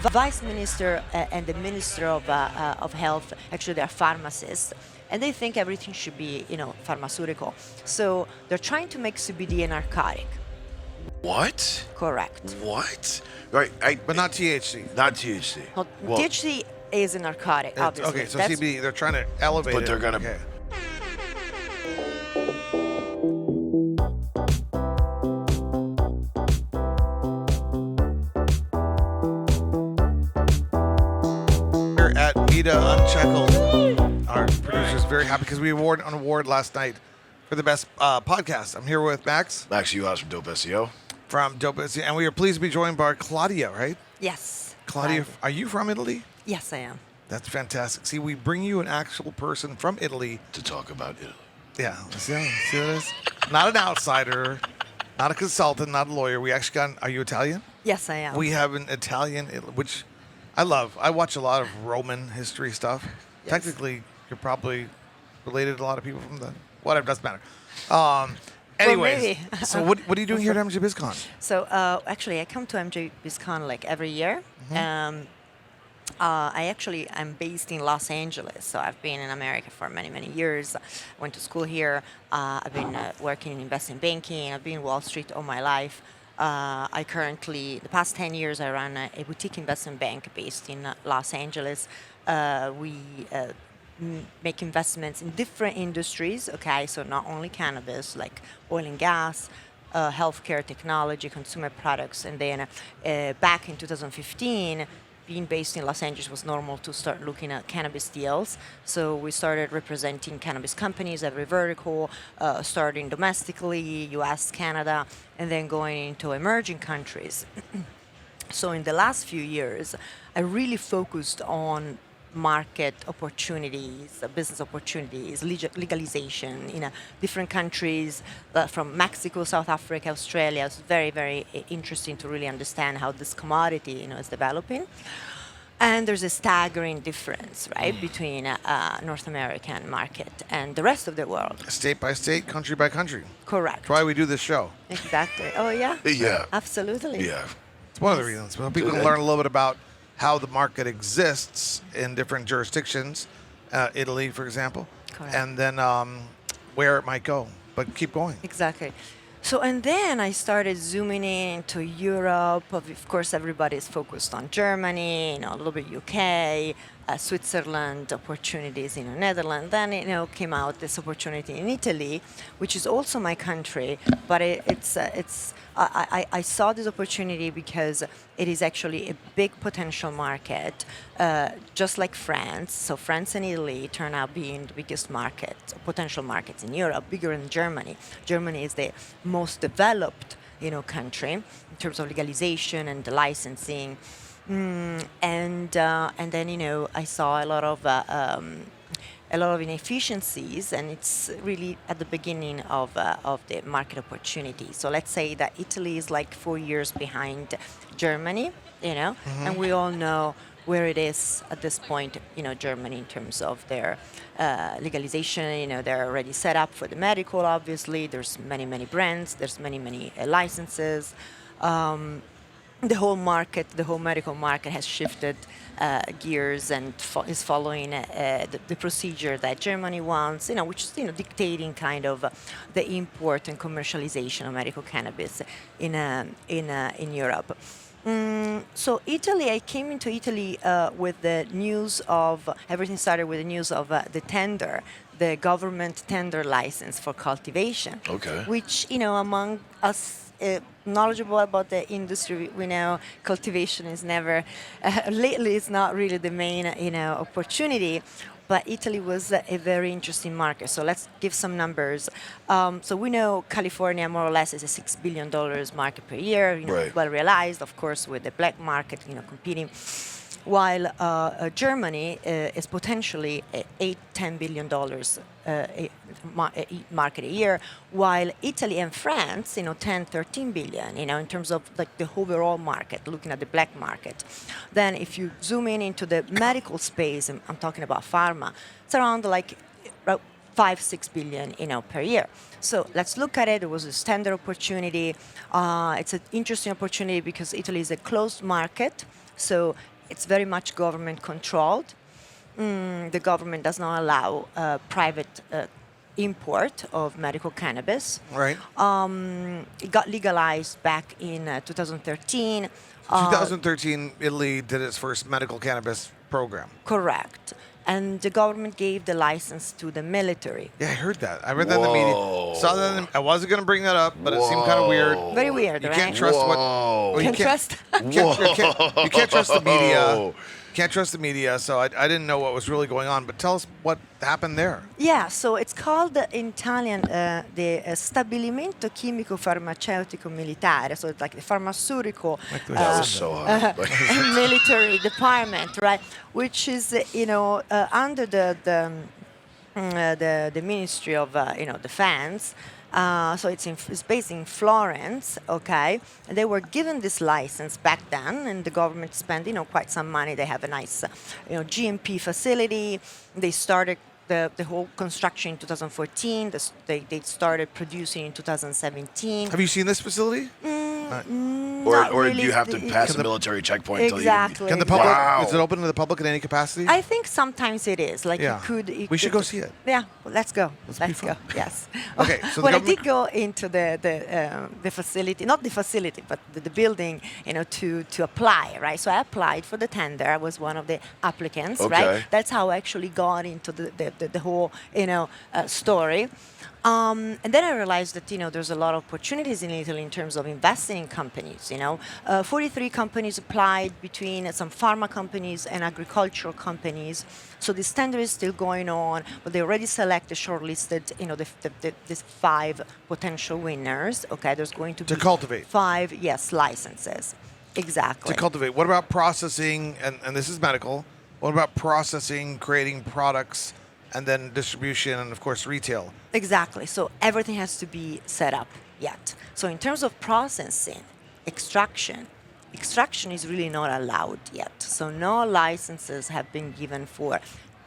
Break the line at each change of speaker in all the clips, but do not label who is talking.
vice minister and the minister of health, actually they're pharmacists, and they think everything should be, pharmaceutical. So they're trying to make CBD a narcotic.
What?
Correct.
What? Right.
But not THC.
Not THC.
Well,
Well,
THC is a narcotic, obviously.
Okay, so CBD, they're trying to elevate
But
it.
they're gonna-
Okay. Here at Vida Unshackled, our producer's very happy because we award an award last night for the best podcast. I'm here with Max
Max Juhasz from Dope SEO.
from Dope SEO, and we are pleased to be joined by Claudia, right?
Yes.
Claudia,
Right.
are you from Italy?
Yes, I am.
That's fantastic. See, we bring you an actual person from Italy.
To talk about Italy.
Yeah, see what it is? Not an outsider, not a consultant, not a lawyer. We actually got, are you Italian?
Yes, I am.
We have an Italian, which I love. I watch a lot of Roman history stuff.
Yes.
Technically, you're probably related to a lot of people from the, whatever, doesn't matter. Anyways,
maybe.
so what are you doing here at MJ BizCon?
So actually, I come to MJ BizCon like every year. I'm based in Los Angeles, so I've been in America for many, many years. Went to school here. I've been working in investment banking. I've been in Wall Street all my life. I currently, the past 10 years, I run a boutique investment bank based in Los Angeles. We make investments in different industries, okay? So not only cannabis, like oil and gas, healthcare, technology, consumer products. And then back in 2015, being based in Los Angeles was normal to start looking at cannabis deals. So we started representing cannabis companies, every vertical, starting domestically, US, Canada, and then going into emerging countries. So in the last few years, I really focused on market opportunities, business opportunities, legalization in different countries, from Mexico, South Africa, Australia. It's very, very interesting to really understand how this commodity, is developing. And there's a staggering difference, right, between North American market and the rest of the world.
State by state, country by country.
Correct.
That's why we do this show.
Exactly. Oh, yeah?
Yeah.
Absolutely.
Yeah.
It's one of the reasons. Well, people can learn a little bit about how the market exists in different jurisdictions, Italy, for example,
Correct.
and then where it might go. But keep going.
Exactly. So, and then I started zooming into Europe. Of course, everybody's focused on Germany, a little bit UK, Switzerland, opportunities in the Netherlands. Then, came out this opportunity in Italy, which is also my country, but I saw this opportunity because it is actually a big potential market, just like France. So France and Italy turn out being the biggest potential markets in Europe, bigger than Germany. Germany is the most developed, country in terms of legalization and the licensing. And then I saw a lot of inefficiencies, and it's really at the beginning of the market opportunity. So let's say that Italy is like 4 years behind Germany, and we all know where it is at this point, Germany in terms of their legalization. They're already set up for the medical, obviously. There's many, many brands. There's many, many licenses. The whole medical market has shifted gears and is following the procedure that Germany wants, which is dictating kind of the import and commercialization of medical cannabis in Europe. So Italy, I came into Italy with the news of everything started with the news of the government tender license for cultivation.
Okay.
Which among us knowledgeable about the industry, we know cultivation is never, lately it's not really the main, opportunity, but Italy was a very interesting market. So let's give some numbers. So we know California more or less is a $6 billion market per year,
Right.
well realized, of course, with the black market, competing. While Germany is potentially $8-10 billion market a year, while Italy and France, 10-13 billion, in terms of like the overall market, looking at the black market. Then if you zoom in into the medical space, and I'm talking about pharma, it's around like 5-6 billion, per year. So let's look at it. It was a standard opportunity. It's an interesting opportunity because Italy is a closed market. So it's very much government controlled. The government does not allow private import of medical cannabis.
Right.
It got legalized back in 2013.
2013, Italy did its first medical cannabis program.
Correct. And the government gave the license to the military.
Yeah, I heard that. I read that in the media.
Whoa.
Saw that. I wasn't going to bring that up, but it seemed kind of weird.
Very weird,
You
right?
can't trust what.
Whoa.
well, you
Can't trust.
You can't trust the media.
Whoa.
Can't trust the media. So I didn't know what was really going on. But tell us what happened there.
Yeah, so it's called in Italian the Stabilimento Chimico Farmaceutico Militare. So it's like the pharmaceutical
That was so hard.
military department, right? Which is under the Ministry of Defense. So it's based in Florence, okay? And they were given this license back then, and the government spent quite some money. They have a nice GMP facility. They started the whole construction in 2014. They started producing in 2017.
Have you seen this facility?
Not
Or
really.
do you have to pass a military checkpoint until you
Exactly.
Can the public?
Wow.
Is it open to the public in any capacity?
I think sometimes it is. Like
Yeah.
you could.
We should go see it.
Yeah, well, let's go.
Let's
Let's
be
go.
fun.
Yes.
Okay, so the
well, I
government-
did go into the facility, not the facility, but the building, to apply, right? So I applied for the tender. I was one of the applicants,
Okay.
right? That's how I actually got into the whole, story. And then I realized that there's a lot of opportunities in Italy in terms of investing in companies. 43 companies applied between some pharma companies and agricultural companies. So this tender is still going on, but they already selected shortlisted these 5 potential winners. Okay, there's going to be
cultivate.
5 licenses. Exactly.
To cultivate. What about processing? And this is medical. What about processing, creating products, and then distribution, and of course retail?
Exactly. So everything has to be set up yet. So in terms of processing, extraction is really not allowed yet. So no licenses have been given for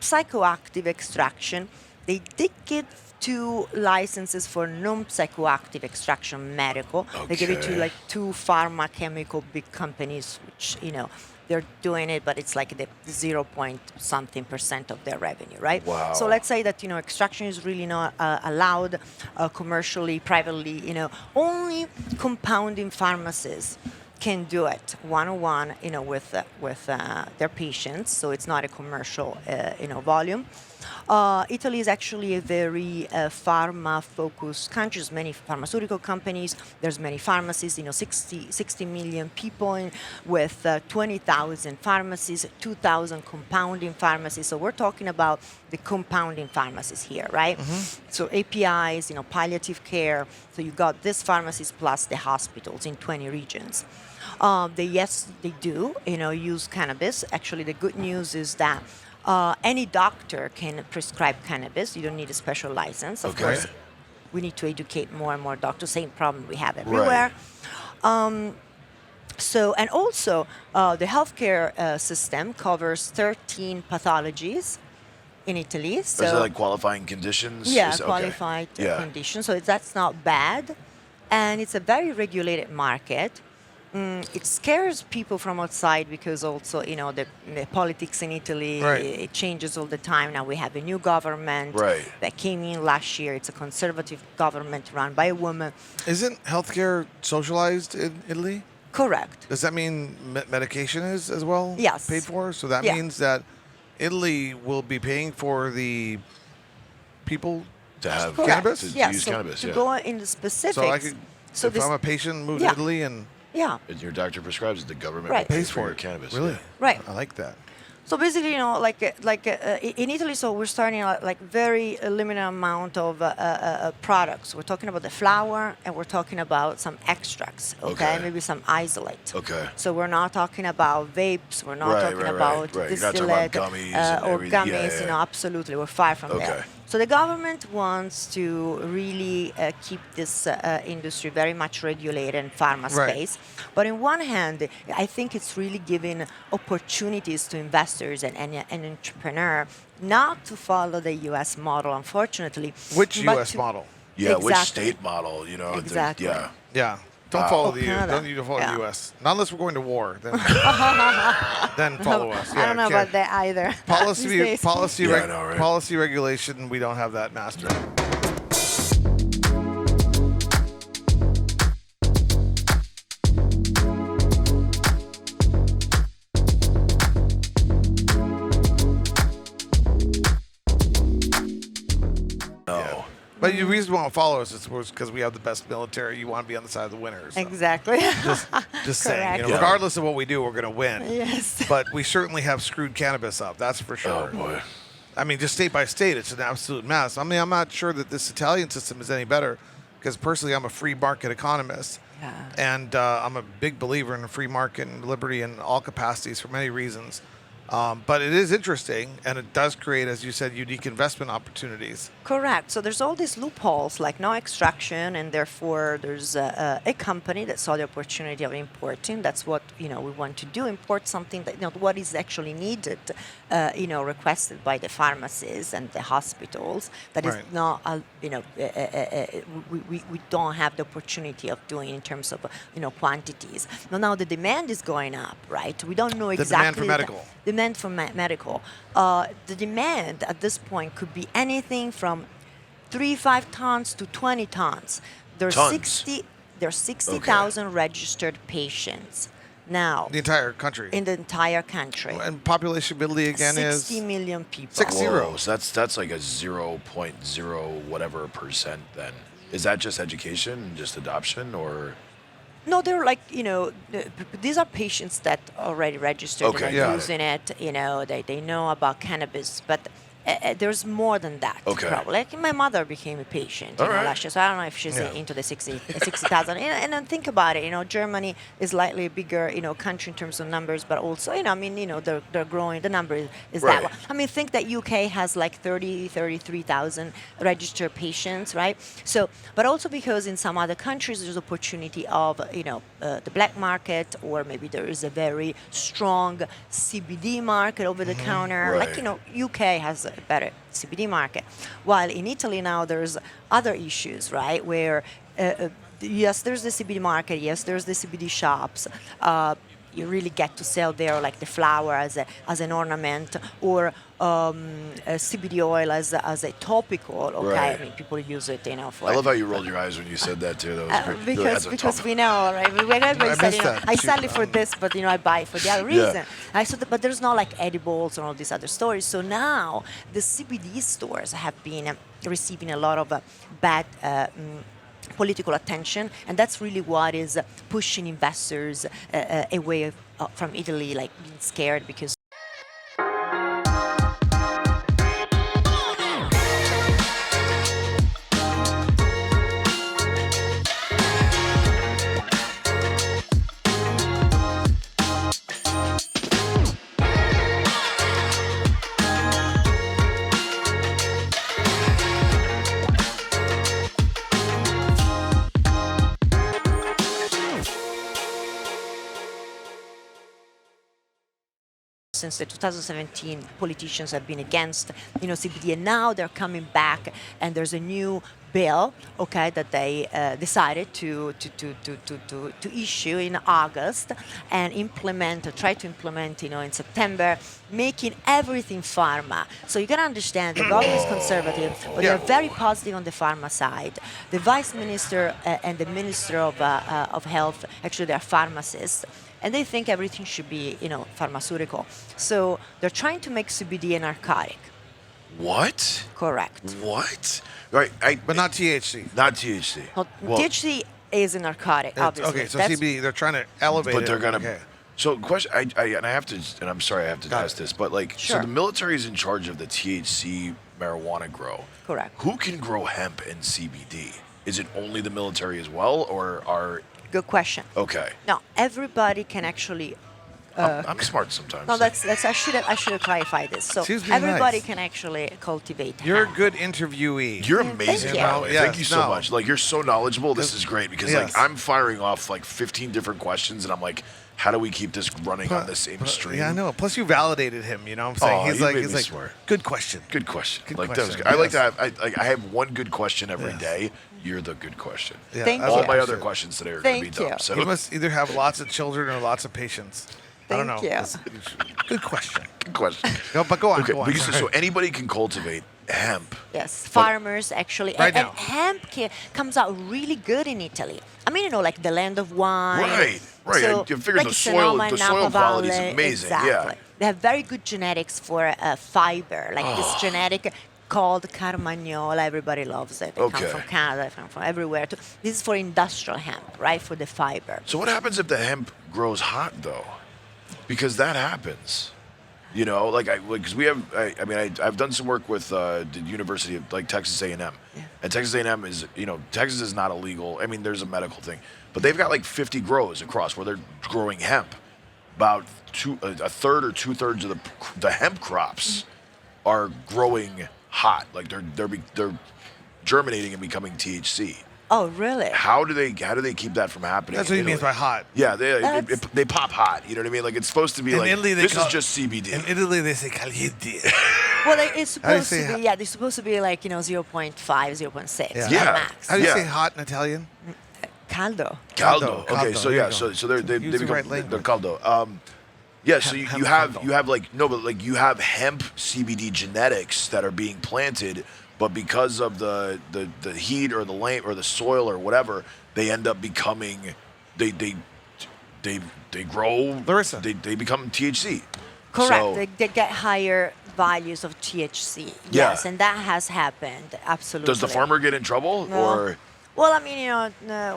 psychoactive extraction. They did give 2 licenses for non-psychoactive extraction medical. They gave it to
Okay.
like 2 pharma chemical big companies, which they're doing it, but it's like the 0 point something % of their revenue, right?
Wow.
So let's say that extraction is really not allowed commercially, privately. Only compounding pharmacies can do it one-on-one, with their patients. So it's not a commercial, volume. Italy is actually a very pharma-focused country. There's many pharmaceutical companies. There's many pharmacies. 60 million people with 20,000 pharmacies, 2,000 compounding pharmacies. So we're talking about the compounding pharmacies here, right? Mm-hmm. So APIs, palliative care. So you got these pharmacies plus the hospitals in 20 regions. They do, use cannabis. Actually, the good news is that any doctor can prescribe cannabis. You don't need a special license. Of
Okay.
course, we need to educate more and more doctors. Same problem we have everywhere. And also, the healthcare system covers 13 pathologies in Italy. So
Is it like qualifying conditions?
yeah,
Okay.
qualified
Yeah.
conditions. So that's not bad. And it's a very regulated market. It scares people from outside because also, the politics in Italy,
Right.
it changes all the time. Now we have a new government
Right.
that came in last year. It's a conservative government run by a woman.
Isn't healthcare socialized in Italy?
Correct.
Does that mean medication is as well
Yes.
paid for? So that
Yeah.
means that Italy will be paying for the people.
To have
Correct.
cannabis? To
Yeah,
use
so
cannabis,
to
yeah.
go into specifics.
So I could,
so
if
this,
I'm a patient, move
Yeah.
to Italy and
yeah,
And your doctor prescribes it, the government
Right.
will pay
pays
for
for
your
it.
cannabis.
Really?
yeah.
right.
I like that.
So basically, in Italy, so we're starting like very limited amount of products. We're talking about the flower, and we're talking about some extracts, okay?
Okay.
Maybe some isolate.
Okay.
So we're not talking about vapes. We're not
Right,
talking
right,
about
right. You're not talking about
distillate
gummies and
or
everything. Yeah,
gummies.
yeah.
Absolutely, we're far from
Okay.
there. So the government wants to really keep this industry very much regulated in pharma
Right.
space. But on one hand, I think it's really giving opportunities to investors and entrepreneur not to follow the U.S. model, unfortunately.
Which
but
U.S.
to-
model?
Yeah, which
Exactly.
state model,
Exactly.
Yeah.
Yeah. Don't follow the
Canada.
Don't you follow
Yeah.
the U.S. Not unless we're going to war. Then, then follow us.
I don't know
okay.
about that either. These
Policy,
days.
policy,
Yeah, I know, right?
policy regulation. We don't have that mastered.
No.
But the reason you won't follow us is because we have the best military. You want to be on the side of the winners. So.
Exactly.
Just saying. You know,
Correct.
regardless of what we do, we're going to win.
Yes.
But we certainly have screwed cannabis up. That's for sure.
Oh boy.
I mean, just state by state, it's an absolute mess. I mean, I'm not sure that this Italian system is any better because personally, I'm a free market economist.
Yeah.
And I'm a big believer in free market and liberty in all capacities for many reasons. But it is interesting, and it does create, as you said, unique investment opportunities.
Correct. So there's all these loopholes, like no extraction, and therefore there's a company that saw the opportunity of importing. That's what we want to do: import something that what is actually needed, requested by the pharmacies and the hospitals. That is
Right.
not, we don't have the opportunity of doing in terms of quantities. Now the demand is going up, right? We don't know
The
exactly
demand for medical.
Demand for medical. The demand at this point could be anything from 3-5 tons to 20 tons. There's
Tons?
60,000 registered patients now
The entire country.
in the entire country.
And population ability again
60
is
million people.
60.
Whoa, so that's like a 0.0 whatever percent then. Is that just education and just adoption or?
No, they're like, these are patients that already registered
Okay,
and
got
are
it.
using it. They know about cannabis, but there's more than that.
Okay.
Probably. Like my mother became a patient
All right.
last year, so I don't know if she's
Yeah.
into the 60,000. And then think about it. Germany is slightly a bigger, country in terms of numbers, but also, they're growing. The number is that
Right.
one. I mean, think that UK has like 33,000 registered patients, right? So, but also because in some other countries there's opportunity of, the black market, or maybe there is a very strong CBD market over the counter.
Right.
Like, UK has a better CBD market. While in Italy now there's other issues, right? Where, yes, there's the CBD market, yes, there's the CBD shops. You really get to sell there like the flower as an ornament, or CBD oil as a topical. Okay,
Right.
I mean people use it, for.
I love how you rolled your eyes when you said that too. That was great. Really
Because
has a
because
tough-
we know, right? Everybody said,
missed that.
I sell it for this, but I buy it for the other
Yeah.
reason. But there's not like edibles and all these other stories. So now the CBD stores have been receiving a lot of bad. Political attention, and that's really what is pushing investors away from Italy, like being scared because. Since the 2017, politicians have been against, CBD, and now they're coming back, and there's a new bill, okay, that they decided to issue in August and try to implement, in September, making everything pharma. So you can understand the government is conservative, but they're very positive on the pharma side. The vice minister and the minister of health, actually, they're pharmacists. And they think everything should be, pharmaceutical. So they're trying to make CBD a narcotic.
What?
Correct.
What? Right.
But not THC.
Not THC.
Well, THC is a narcotic, obviously.
Okay, so CBD, they're trying to elevate
But
it.
they're gonna.
Okay.
So question, I have to, and I'm sorry I have to
Got
ask
it.
this, but like,
Sure.
so the military is in charge of the THC marijuana grow.
Correct.
Who can grow hemp and CBD? Is it only the military as well, or are?
Good question.
Okay.
No, everybody can actually.
I'm smart sometimes.
No, that's I should have clarified this. So
She's being
everybody
nice.
can actually cultivate.
You're a
hemp.
good interviewee.
You're
Yeah,
amazing,
thank
by
you.
the way.
Yes,
Thank you so
no.
much. Like, you're so knowledgeable. This is great because,
Yes.
like, I'm firing off like 15 different questions, and I'm like, how do we keep this running on the same stream?
Yeah, I know. Plus, you validated him. You know what I'm saying?
Oh,
he's
you
like,
made
he's
me
like,
smart.
good question.
Good question.
Good
like that was
question,
good. I like to
yes.
have. I have one good question every
Yes.
day, You're the good question.
Yeah,
Thank
All
you.
my other questions today are going to be
Thank
dumb.
you.
So
You must either have lots of children or lots of patience. I don't know.
Thank you.
Good question.
good question.
No, but go on.
Okay,
Go on.
because
Sorry.
so anybody can cultivate hemp.
Yes, farmers actually.
Right
and
now.
hemp comes out really good in Italy. I mean, like the land of wine.
Right.
So,
I figured
like
the
Sonoma
soil
and Napa
quality is
Valley,
amazing.
Exactly.
Yeah.
They have very good genetics for fiber, like this genetic called Carmagnola. Everybody loves it. They come
Okay.
from Canada, from everywhere. This is for industrial hemp, right? For the fiber.
So what happens if the hemp grows hot though? Because that happens. You know, because we have. I've done some work with the University of Texas A&M, and Texas A&M is Texas is not illegal. I mean, there's a medical thing, but they've got like 50 grows across where they're growing hemp. About a third or 2/3 of the hemp crops are growing hot, like they're germinating and becoming THC.
Oh, really?
How do they keep that from happening?
That's what he
in
means
Italy?
by hot.
Yeah,
That's-
they pop hot. You know what I mean? Like it's supposed to be
In
like
Italy, they
this
call-
is just CBD.
In Italy, they say caliente.
Well, it's
How do you
supposed
say
to be. Yeah, they're supposed to be like 0.5, 0.6
Yeah.
at
Yeah.
max.
How do you
Yeah.
say hot in Italian?
Caldo.
Caldo.
Caldo.
Okay, so
There
yeah,
you
so
go.
so they
Use the
become
right
they're
language.
caldo. Yeah, so you
Hemp
have
caldo.
you have like no, but like you have hemp CBD genetics that are being planted, but because of the heat or the land or the soil or whatever, they end up becoming they grow
Larissa.
They become THC.
Correct.
So,
They get higher values of THC.
Yeah.
Yes, and that has happened. Absolutely.
does the farmer get in trouble
No.
or?
Well, I mean,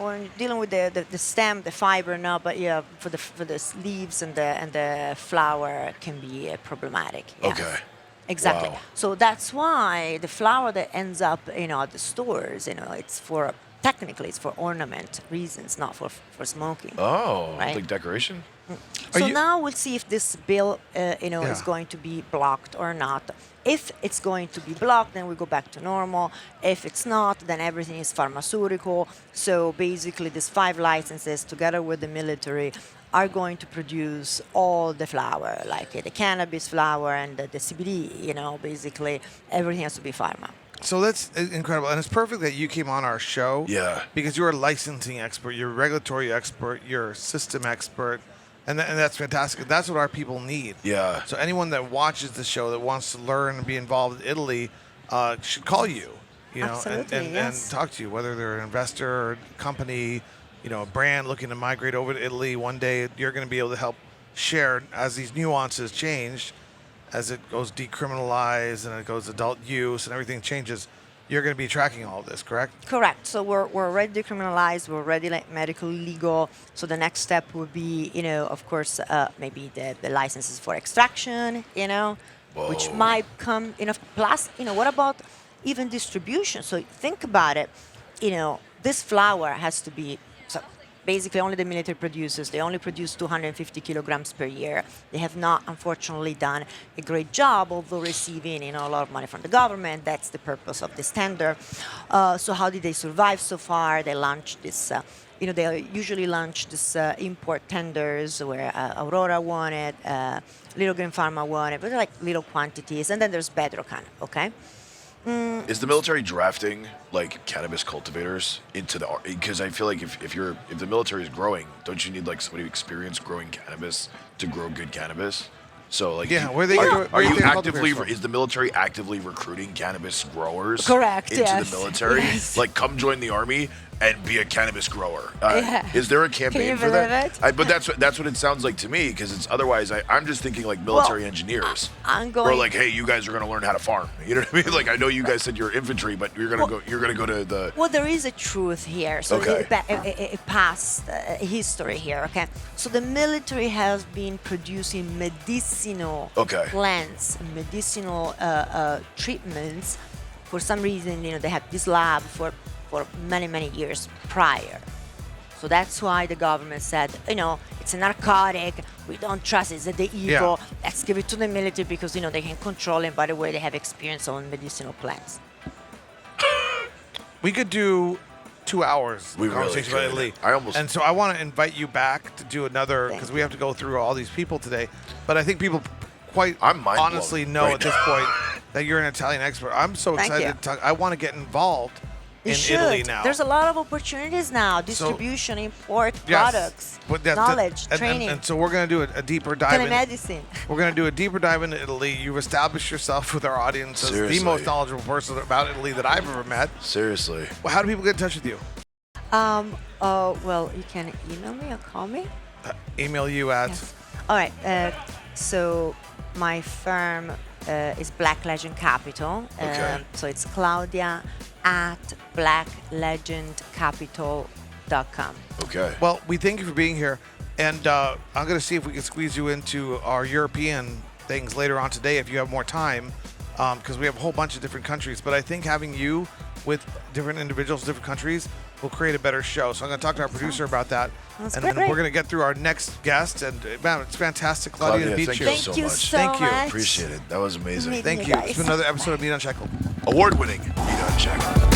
when you're dealing with the stem, the fiber, no, but yeah, for the leaves and the flower can be problematic. Yes.
Okay.
Exactly.
Wow.
So that's why the flower that ends up, at the stores, it's for technically it's for ornament reasons, not for smoking.
Oh,
Right.
like decoration?
So
you-
now we'll see if this bill, is
Yeah.
going to be blocked or not. If it's going to be blocked, then we go back to normal. If it's not, then everything is pharmaceutical. So basically, these 5 licenses, together with the military, are going to produce all the flower, like the cannabis flower and the CBD. Basically, everything has to be pharma.
So that's incredible, and it's perfect that you came on our show.
Yeah.
Because you're a licensing expert, you're a regulatory expert, you're a system expert, and that's fantastic. That's what our people need.
Yeah.
So anyone that watches the show that wants to learn and be involved in Italy should call you.
Absolutely,
and
yes.
talk to you, whether they're an investor or company, a brand looking to migrate over to Italy. One day you're going to be able to help share as these nuances change, as it goes decriminalized and it goes adult use and everything changes. You're going to be tracking all of this, correct?
Correct. So we're already decriminalized. We're already medical legal. So the next step would be, of course, maybe the licenses for extraction, which
Whoa.
might come, plus, what about even distribution? So think about it. This flour has to be, so basically only the military produces. They only produce 250 kilograms per year. They have not, unfortunately, done a great job, although receiving a lot of money from the government. That's the purpose of this tender. So how did they survive so far? They launched this. They usually launch this import tenders where Aurora won it, Little Green Pharma won it, but they're like little quantities, and then there's Bedrocan. Okay.
Is the military drafting like cannabis cultivators into the? Because I feel like if the military is growing, don't you need like somebody experienced growing cannabis to grow good cannabis? So like,
Yeah, where they
are,
get-
are
where
you
they get
actively?
cultivators from?
Is the military actively recruiting cannabis growers?
Correct,
Into
yes.
the military,
Yes.
like come join the army and be a cannabis grower.
Yeah.
Is there a campaign
you
for that?
believe it?
But that's what it sounds like to me. Because it's otherwise, I'm just thinking like military engineers.
I'm
Or
going.
like, hey, you guys are gonna learn how to farm. You know what I mean? Like, I know you guys said you're infantry, but you're gonna go to the.
Well, there is a truth here. So
Okay.
a past history here. Okay. So the military has been producing medicinal
Okay.
plants, medicinal treatments. For some reason, they had this lab for many years prior. So that's why the government said, it's a narcotic. We don't trust it. It's the evil.
Yeah.
Let's give it to the military because they can control it. By the way, they have experience on medicinal plants.
We could do 2 hours
We
of
really
conversation about
could.
Italy.
I almost-
And so I want to invite you back to do another, because we have to go through all these people today. But I think people quite
I'm mind
honestly
blown
know
right
at this
now.
point that you're an Italian expert. I'm so
Thank
excited
you.
to talk. I want to get involved
You
in
should.
Italy now.
There's a lot of opportunities now. Distribution, import,
Yes,
products,
but that-
knowledge,
and-
training,
and so we're going to do a deeper dive in.
telemedicine.
We're going to do a deeper dive into Italy. You've established yourself with our audience as
Seriously.
the most knowledgeable person about Italy that I've ever met.
Seriously.
Well, how do people get in touch with you?
Well, you can email me or call me.
Email you at
Yes. All right. So my firm is Black Legend Capital.
Okay.
So it's Claudia at blacklegendcapital.com.
Okay.
Well, we thank you for being here, and I'm going to see if we can squeeze you into our European things later on today if you have more time, because we have a whole bunch of different countries. But I think having you with different individuals, different countries, will create a better show. So I'm going to talk to our producer about that,
That's
and
great.
then we're going to get through our next guest. And man, it's fantastic, Claudia, to
Claudia,
meet
thank
you.
you
Thank
so
you
much.
so
Thank you.
much.
Appreciate it. That was amazing.
Meeting
Thank
you
you. It's been
guys.
another episode of Meet Unshackled.
Award-winning. Meet Unchecked.